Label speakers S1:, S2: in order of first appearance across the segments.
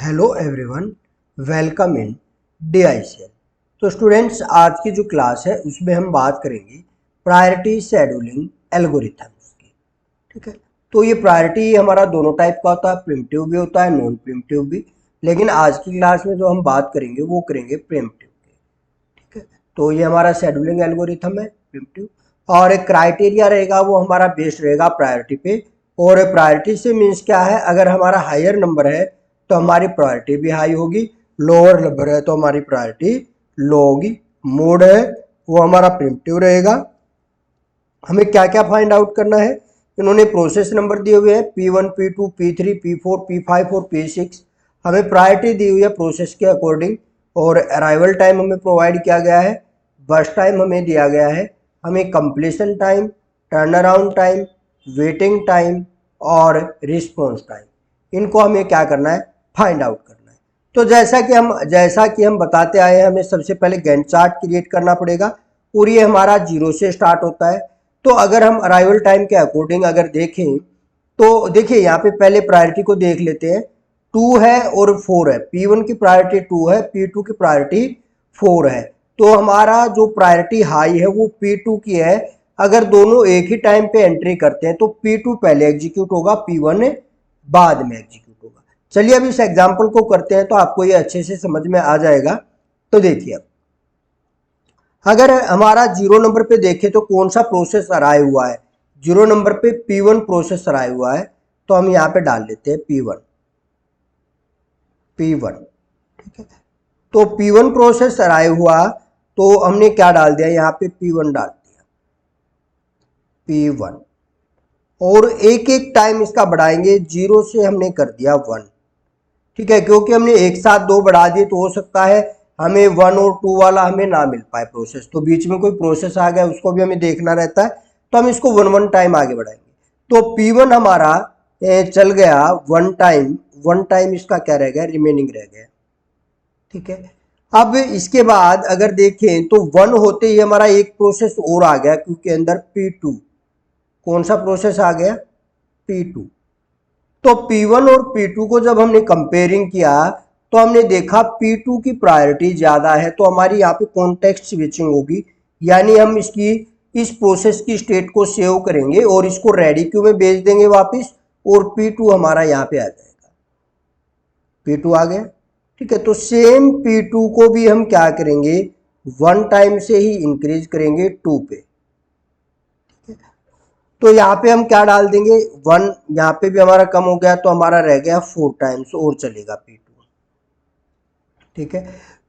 S1: Hello everyone, welcome in DICL। तो students, आज की जो क्लास है उसमें हम बात करेंगे प्रायोरिटी शेड्यूलिंग एल्गोरिथम्स की। ठीक है, तो ये प्रायोरिटी हमारा दोनों टाइप का होता है, प्रिमिटिव भी होता है, नॉन प्रिमिटिव भी। लेकिन आज की क्लास में जो हम बात करेंगे वो करेंगे प्रिमिटिव की। ठीक है, तो ये हमारा शेड्यूलिंग एल्गोरिथम है प्रिमिटिव, और एक क्राइटेरिया रहेगा वो हमारा बेस्ड रहेगा प्रायोरिटी पे। और प्रायोरिटी से मीन्स क्या है, अगर हमारा हायर नंबर है तो हमारी प्रायोरिटी भी हाई होगी, लोअर नंबर है तो हमारी प्रायोरिटी लो होगी। मोड है वो हमारा प्रिमिटिव रहेगा। हमें क्या क्या फाइंड आउट करना है, इन्होंने प्रोसेस नंबर दिए हुए हैं P1, P2, P3, P4, P5 और P6। हमें प्रायोरिटी दी हुई है प्रोसेस के अकॉर्डिंग, और अराइवल टाइम हमें प्रोवाइड किया गया है, बस टाइम हमें दिया गया है, हमें completion time, turn around time, waiting time और रिस्पॉन्स टाइम, इनको हमें क्या करना है, फाइंड आउट करना है। तो जैसा कि हम बताते आए हैं, हमें सबसे पहले गैंट चार्ट क्रिएट करना पड़ेगा, और ये हमारा 0 से स्टार्ट होता है। तो अगर हम अराइवल टाइम के अकॉर्डिंग अगर देखें तो देखिए यहाँ पे पहले प्रायोरिटी को देख लेते हैं। 2 है और 4 है, P1 की प्रायोरिटी 2 है, P2 की प्रायोरिटी 4 है। तो हमारा जो प्रायोरिटी हाई है वो P2 की है। अगर दोनों एक ही टाइम पे एंट्री करते हैं तो P2 पहले एग्जीक्यूट होगा, P1 बाद में एग्जीक्यूट होगा। चलिए अब इस एग्जाम्पल को करते हैं तो आपको ये अच्छे से समझ में आ जाएगा। तो देखिए, अगर हमारा 0 नंबर पे देखें तो कौन सा प्रोसेस अराइव हुआ है, 0 नंबर पे P1 प्रोसेस अराइव हुआ है, तो हम यहाँ पे डाल देते हैं P1। ठीक है, तो P1 प्रोसेस अराइव हुआ तो हमने क्या डाल दिया, यहाँ पे P1 डाल दिया, P1। और एक एक टाइम इसका बढ़ाएंगे, 0 से हमने कर दिया 1। ठीक है, क्योंकि हमने एक साथ 2 बढ़ा दिए तो हो सकता है हमें 1 और 2 वाला हमें ना मिल पाए प्रोसेस, तो बीच में कोई प्रोसेस आ गया उसको भी हमें देखना रहता है, तो हम इसको 1 टाइम आगे बढ़ाएंगे। तो P1 हमारा चल गया 1 टाइम इसका क्या रह गया, रिमेनिंग रह गया। ठीक है, अब इसके बाद अगर देखें तो 1 होते ही हमारा एक प्रोसेस और आ गया, क्योंकि अंदर P2, कौन सा प्रोसेस आ गया, P2। तो P1 और P2 को जब हमने कंपेयरिंग किया तो हमने देखा P2 की प्रायोरिटी ज़्यादा है, तो हमारी यहाँ पे कॉन्टेक्स्ट स्विचिंग होगी, यानी हम इस प्रोसेस की स्टेट को सेव करेंगे और इसको रेडी क्यू में भेज देंगे वापस, और P2 हमारा यहाँ पे आ जाएगा, P2 आ गया। ठीक है, तो सेम P2 को भी हम क्या करेंगे, 1 टाइम से ही इंक्रीज करेंगे 2 पे। तो यहाँ पे हम क्या डाल देंगे, 1, यहाँ पे भी हमारा कम हो गया तो हमारा रह गया 4 टाइम्स और चलेगा P2। ठीक है,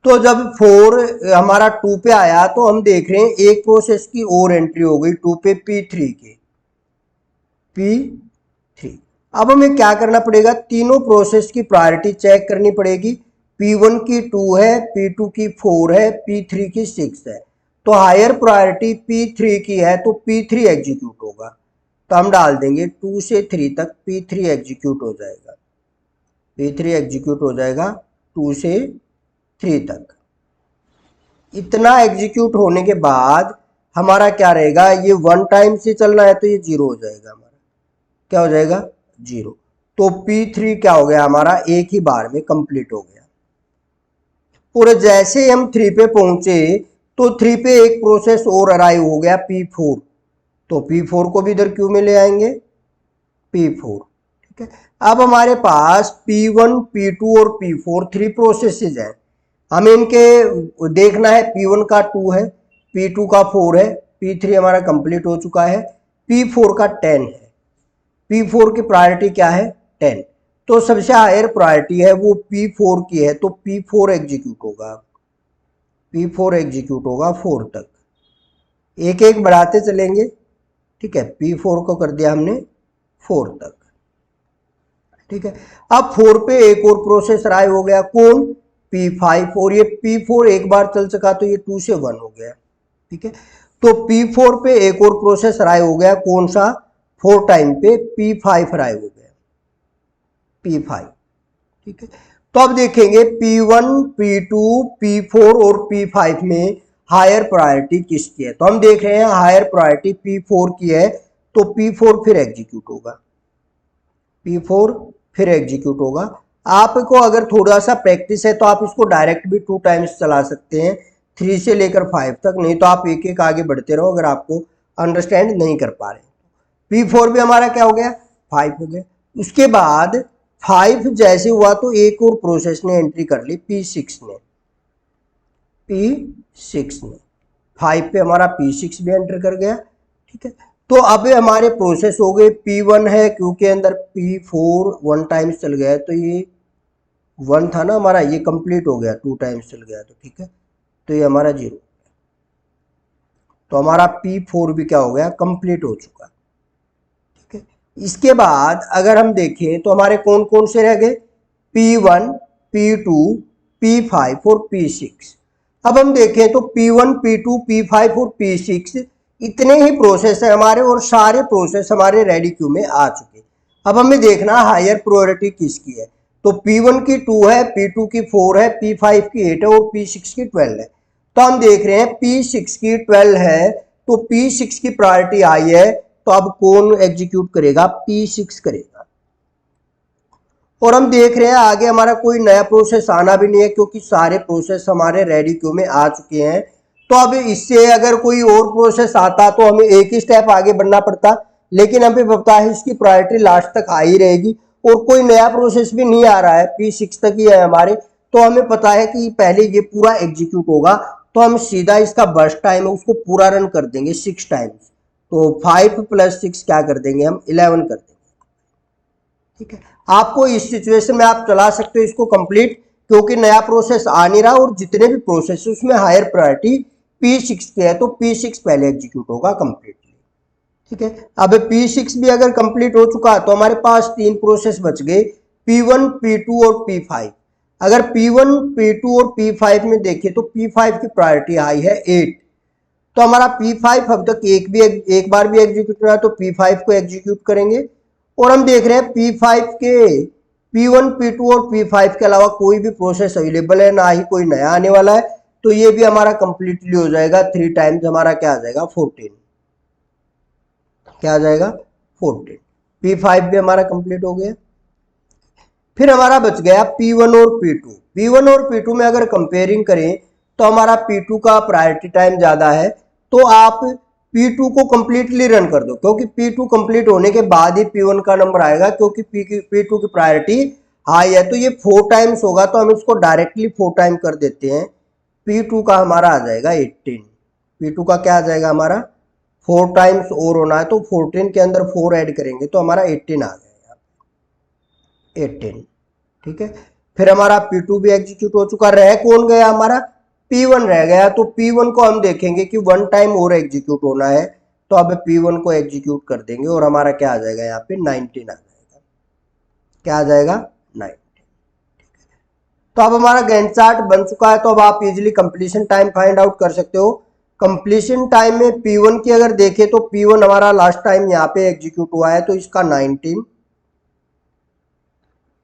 S1: तो जब 4 हमारा 2 पे आया तो हम देख रहे हैं एक प्रोसेस की और एंट्री हो गई 2 पे, P3 की, P3। अब हमें क्या करना पड़ेगा, तीनों प्रोसेस की प्रायोरिटी चेक करनी पड़ेगी। P1 की 2 है, P2 की 4 है, P3 की 6 है। तो हायर प्रायोरिटी P3 की है तो P3 एग्जीक्यूट होगा, तो हम डाल देंगे 2 से 3 तक P3 एग्जीक्यूट हो जाएगा, P3 एग्जीक्यूट हो जाएगा 2 से 3 तक। इतना एग्जीक्यूट होने के बाद हमारा क्या रहेगा, ये 1 टाइम से चलना है तो ये 0 हो जाएगा, हमारा क्या हो जाएगा, 0। तो P3 क्या हो गया, हमारा एक ही बार में कंप्लीट हो गया। और जैसे हम 3 पे पहुंचे तो 3 पे एक प्रोसेस और अराइव हो गया, P4। तो P4 को भी इधर क्यू में ले आएंगे, P4। ठीक है, अब हमारे पास P1, P2 और P4 3 प्रोसेसेस हैं। हमें इनके देखना है, P1 का 2 है, P2 का 4 है, P3 हमारा कंप्लीट हो चुका है, P4 का 10 है। P4 की प्रायोरिटी क्या है, 10। तो सबसे हायर प्रायोरिटी है वो P4 की है, तो P4 एग्जीक्यूट होगा, P4 एग्जीक्यूट होगा 4 तक, एक एक बढ़ाते चलेंगे। ठीक है, P4 को कर दिया हमने 4 तक। ठीक है, अब 4 पे एक और प्रोसेस अराइव हो गया, कौन, P5, और ये P4 एक बार चल सका तो ये 2 से 1 हो गया। ठीक है, तो P4 पे एक और प्रोसेस अराइव हो गया, कौन सा, 4 टाइम पे P5 अराइव हो गया, P5। ठीक है, तो अब देखेंगे P1, P2, P4 और P5 में हायर प्रायोरिटी किसकी है, तो हम देख रहे हैं हायर प्रायोरिटी P4 की है, तो P4 फिर एग्जीक्यूट होगा, P4 फिर एग्जीक्यूट होगा। आपको अगर थोड़ा सा प्रैक्टिस है तो आप इसको डायरेक्ट भी 2 टाइम्स चला सकते हैं, 3 से लेकर 5 तक, नहीं तो आप एक एक आगे बढ़ते रहो अगर आपको अंडरस्टैंड नहीं कर पा रहे। P4 भी हमारा क्या हो गया, 5 हो गया। उसके बाद 5 जैसे हुआ तो एक और प्रोसेस ने एंट्री कर ली, P6 ने 5 पे हमारा P6 भी एंटर कर गया, ठीक है। तो अब हमारे प्रोसेस हो गए, P1 है क्योंकि अंदर P4 1 टाइम्स चल गया है, तो ये 1 था ना हमारा, ये कंप्लीट हो गया, 2 टाइम्स चल गया, तो ठीक है, तो ये हमारा 0, तो हमारा P4 भी क्या हो गया, कंप्लीट हो चुका, ठीक है। इसके बाद अगर हम देखें तो हमारे कौन कौन से रह गए, P1, P2, P5 और P6। अब हम देखें तो P1, P2, P5 और P6 इतने ही प्रोसेस है हमारे, और सारे प्रोसेस हमारे रेडी क्यू में आ चुके। अब हमें देखना हायर प्रायोरिटी किसकी है, तो P1 की 2 है, P2 की 4 है, P5 की 8 है और P6 की 12 है। तो हम देख रहे हैं P6 की 12 है, तो P6 की प्रायोरिटी आई है, तो अब कौन एग्जीक्यूट करेगा, P6 करेगा। और हम देख रहे हैं आगे हमारा कोई नया प्रोसेस आना भी नहीं है, क्योंकि सारे प्रोसेस हमारे रेडी क्यू में आ चुके हैं। तो अब इससे अगर कोई और प्रोसेस आता तो हमें एक ही स्टेप आगे बढ़ना पड़ता, लेकिन हमें पता है इसकी प्रायोरिटी लास्ट तक आ ही रहेगी, और कोई नया प्रोसेस भी नहीं आ रहा है, P6 तक ही है हमारे, तो हमें पता है कि पहले ये पूरा एग्जीक्यूट होगा, तो हम सीधा इसका बर्स्ट टाइम है उसको पूरा रन कर देंगे 6 टाइम्स, तो 5 + 6 क्या कर देंगे हम, 11 कर देंगे, ठीक है। आपको इस सिचुएशन में आप चला सकते हो इसको कंप्लीट, क्योंकि नया प्रोसेस आ नहीं रहा, और जितने भी प्रोसेस उसमें हायर प्रायोरिटी P6 के है, तो P6 पहले एग्जीक्यूट होगा कंप्लीटली, ठीक है। अब P6 भी अगर कंप्लीट हो चुका तो हमारे पास 3 प्रोसेस बच गए, P1, P2 और P5। अगर P1, P2 और P5 में देखें तो P5 की प्रायोरिटी हाई है 8, तो हमारा P5 अब तक एक बार भी एग्जीक्यूट हुआ, तो P5 को एग्जीक्यूट करेंगे। और हम देख रहे हैं P5 के P1, P2 और P5 के अलावा कोई भी प्रोसेस अवेलेबल है, ना ही कोई नया आने वाला है, तो ये भी हमारा कंप्लीटली हो जाएगा, 3 टाइम्स हमारा क्या आ जाएगा, 14, क्या आ जाएगा, 14। P5 भी हमारा कंप्लीट हो गया। फिर हमारा बच गया P1 और P2। P1 और P2 में अगर कंपेयरिंग करें तो हमारा P2 का प्रायोरिटी टाइम ज़्यादा है, तो आप P2 को कंप्लीटली रन कर दो, क्योंकि P2 कंप्लीट होने के बाद ही P1 का नंबर आएगा, क्योंकि P2 की प्रायोरिटी हाई है, तो ये 4 टाइम्स होगा, तो हम इसको डायरेक्टली 4 टाइम कर देते हैं। P2 का हमारा आ जाएगा 18, P2 का क्या आ जाएगा हमारा, 4 टाइम्स और होना है, तो 14 के अंदर 4 ऐड करेंगे तो हमारा 18 आ जाएगा, 18, ठीक है। फिर हमारा P2 भी एग्जीक्यूट हो चुका, रह कौन गया हमारा, P1 रह गया, तो P1 को हम देखेंगे कि 1 टाइम और एग्जीक्यूट होना है, तो अब P1 को एग्जीक्यूट कर देंगे, और हमारा क्या आ जाएगा यहाँ पे, 19 आ जाएगा, क्या आ जाएगा, 19। तो अब हमारा गैंट चार्ट बन चुका है, तो अब आप easily completion time find out कर सकते हो। कंप्लीशन टाइम में P1 की अगर देखें तो P1 हमारा लास्ट टाइम यहाँ पे एग्जीक्यूट हुआ है, तो इसका 19,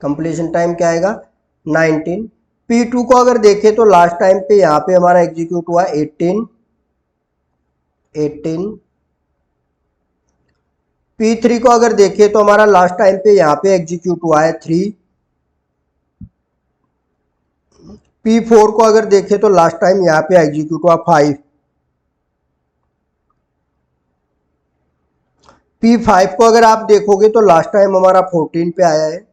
S1: कंप्लीशन टाइम क्या आएगा, 19। P2 को अगर देखें तो लास्ट टाइम पे यहाँ पे हमारा एग्जीक्यूट हुआ 18, P3 को अगर देखें तो हमारा लास्ट टाइम पे यहाँ पे एग्जीक्यूट हुआ है 3, P4 को अगर देखें तो लास्ट टाइम यहाँ पे एग्जीक्यूट हुआ 5, P5 को अगर आप देखोगे तो लास्ट टाइम हमारा 14 पे आया है,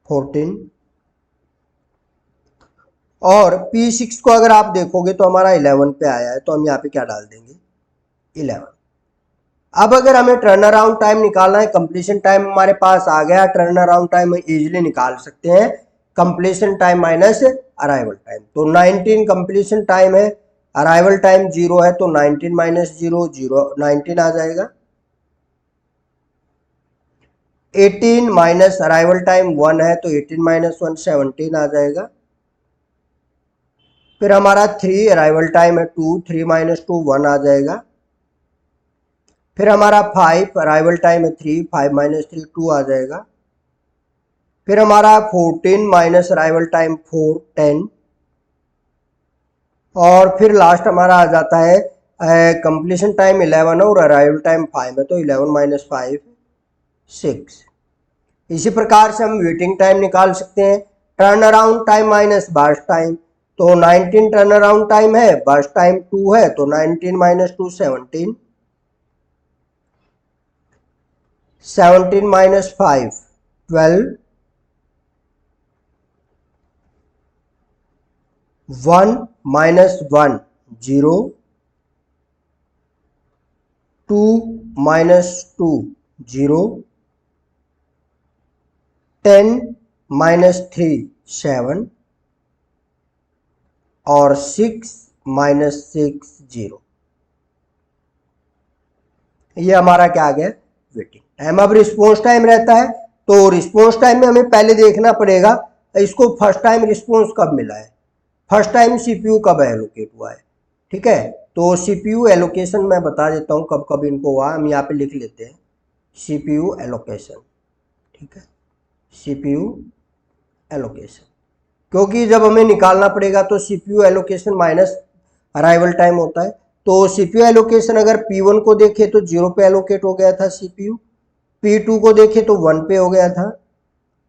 S1: 14। और P6 को अगर आप देखोगे तो हमारा 11 पे आया है, तो हम यहाँ पे क्या डाल देंगे, 11। अब अगर हमें टर्न अराउंड टाइम निकालना है, कंप्लीशन टाइम हमारे पास आ गया, टर्न अराउंड टाइम इजीली निकाल सकते हैं, completion time minus arrival time, तो 19 कंप्लीशन टाइम है, अराइवल टाइम 0 है, तो 19 माइनस 0, 19 आ जाएगा। 18 माइनस अराइवल टाइम 1 है, तो 18 माइनस 1 17 आ जाएगा। फिर हमारा 3 अराइवल टाइम है 2, 3 माइनस 2 1 आ जाएगा। फिर हमारा 5 अराइवल टाइम है 3, 5 माइनस 3 2 आ जाएगा। फिर हमारा 14 माइनस अराइवल टाइम 4 10, और फिर लास्ट हमारा आ जाता है कंप्लीशन टाइम 11 है और अराइवल टाइम 5 है, तो 11 माइनस 5 6, इसी प्रकार से हम वेटिंग टाइम निकाल सकते हैं, turn around time minus burst time. तो 19 टर्न अराउंड टाइम है, बर्स्ट टाइम 2 है, तो 19 minus 2 17, 17 minus 5 12, 1 minus 1 0, 2 minus 2 0, 10 minus 3 7 और 6 माइनस 6 0। ये हमारा क्या आ गया, वेटिंग टाइम। अब रिस्पॉन्स टाइम रहता है, तो रिस्पॉन्स टाइम में हमें पहले देखना पड़ेगा इसको फर्स्ट टाइम रिस्पॉन्स कब मिला है, फर्स्ट टाइम सीपीयू कब एलोकेट हुआ है। ठीक है, तो सीपीयू एलोकेशन मैं बता देता हूँ कब कब इनको हुआ, हम यहाँ पे लिख लेते हैं सीपीयू एलोकेशन। ठीक है, सीपीयू एलोकेशन, क्योंकि जब हमें निकालना पड़ेगा तो CPU allocation minus arrival time होता है। तो सीपीयू एलोकेशन अगर P1 को देखें तो 0 पे एलोकेट हो गया था सीपीयू, P2 को देखें तो 1 पे हो गया था,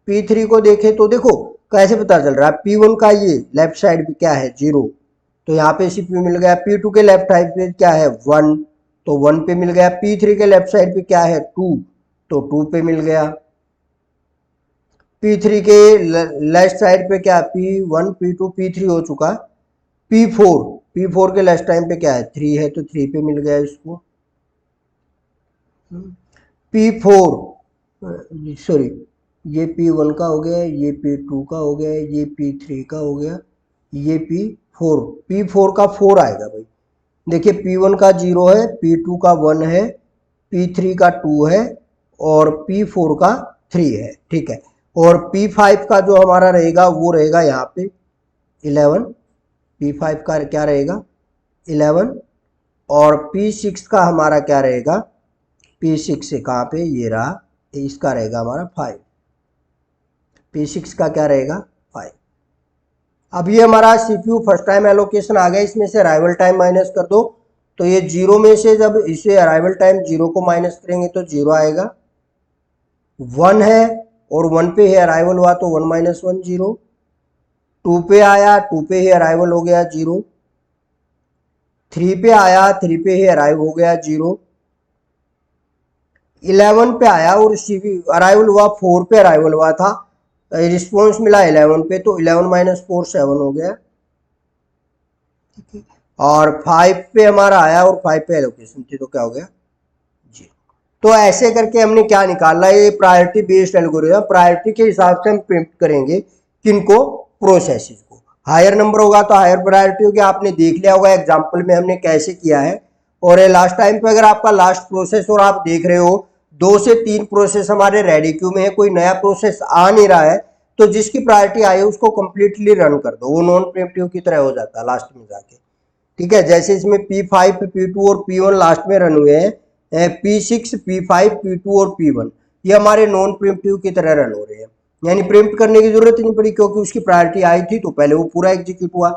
S1: P3 को देखें तो देखो कैसे पता चल रहा है, P1 का ये लेफ्ट साइड पे क्या है 0, तो यहाँ पे सीपीयू मिल गया। P2 के लेफ्ट साइड पे क्या है 1, तो 1 पे मिल गया। P3 के लेफ्ट साइड पे क्या है 2, तो 2 पे मिल गया। P3 के लेफ्ट साइड पे क्या, P1 P2 P3 हो चुका। P4 के लेफ्ट टाइम पे क्या है 3 है, तो 3 पे मिल गया इसको। P4 सॉरी, ये P1 का हो गया, ये P2 का हो गया, ये P3 का हो गया, ये P4 का 4 आएगा भाई। देखिए P1 का 0 है, P2 का 1 है, P3 का 2 है और P4 का 3 है। ठीक है, और P5 का जो हमारा रहेगा वो रहेगा यहाँ पे 11, P5 का क्या रहेगा 11, और P6 का हमारा क्या रहेगा, P6 से कहाँ पे, ये रहा, इसका रहेगा हमारा 5, P6 का क्या रहेगा 5। अब ये हमारा सीपीयू फर्स्ट टाइम एलोकेशन आ गया, इसमें से अराइवल टाइम माइनस कर दो, तो ये 0 में से जब इसे अराइवल टाइम 0 को माइनस करेंगे तो 0 आएगा। 1 है और 1 पे ही अराइवल हुआ तो 1 माइनस 1 0, 2 पे आया 2 पे ही अराइवल हो गया 0, 3 पे आया 3 पे ही अराइव हो गया 0, 11 पे आया और अराइवल हुआ 4 पे अराइवल हुआ था, रिस्पॉन्स मिला 11 पे, तो 11 माइनस 4 7 हो गया। और 5 पे हमारा आया और 5 पे एलोकेशन थी, तो क्या हो गया 0। तो ऐसे करके हमने क्या निकाला, ये प्रायोरिटी बेस्ड एल्गोरिथम, प्रायोरिटी के हिसाब से हम प्रिंट करेंगे किनको, प्रोसेसेस को। हायर नंबर होगा तो हायर प्रायोरिटी होगी, आपने देख लिया होगा एग्जाम्पल में हमने कैसे किया है। और लास्ट टाइम पे अगर आपका लास्ट प्रोसेस और आप देख रहे हो 2 से 3 प्रोसेस हमारे रेडी क्यू में है, कोई नया प्रोसेस आ नहीं रहा है, तो जिसकी प्रायोरिटी आई है उसको कंप्लीटली रन कर दो, वो नॉन प्रिम्प्टिव की तरह हो जाता है लास्ट में जाके। ठीक है, जैसे इसमें P5 P2 और P1 लास्ट में रन हुए हैं, P6 P5 P2 और P1 ये हमारे नॉन प्रिम्प्टिव की तरह रन हो रहे हैं, यानी प्रिम्प्ट करने की जरूरत ही नहीं पड़ी, क्योंकि उसकी प्रायोरिटी आई थी तो पहले वो पूरा एग्जीक्यूट हुआ।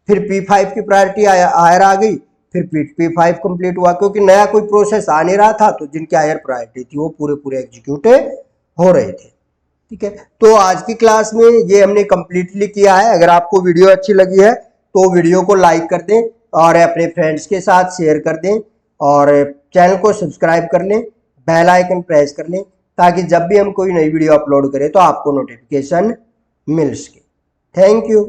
S1: फिर P5 की प्रायोरिटी हायर आ गई, फिर P5 कंप्लीट हुआ, क्योंकि नया कोई प्रोसेस आ नहीं रहा था, तो जिनकी हायर प्रायोरिटी थी वो पूरे पूरे एग्जीक्यूट हो रहे थे। ठीक है, तो आज की क्लास में ये हमने कंप्लीटली किया है। अगर आपको वीडियो अच्छी लगी है तो वीडियो को लाइक कर दें और अपने फ्रेंड्स के साथ शेयर कर दें, और चैनल को सब्सक्राइब कर लें, बेल आइकन प्रेस कर लें, ताकि जब भी हम कोई नई वीडियो अपलोड करें तो आपको नोटिफिकेशन मिल सके। Thank you.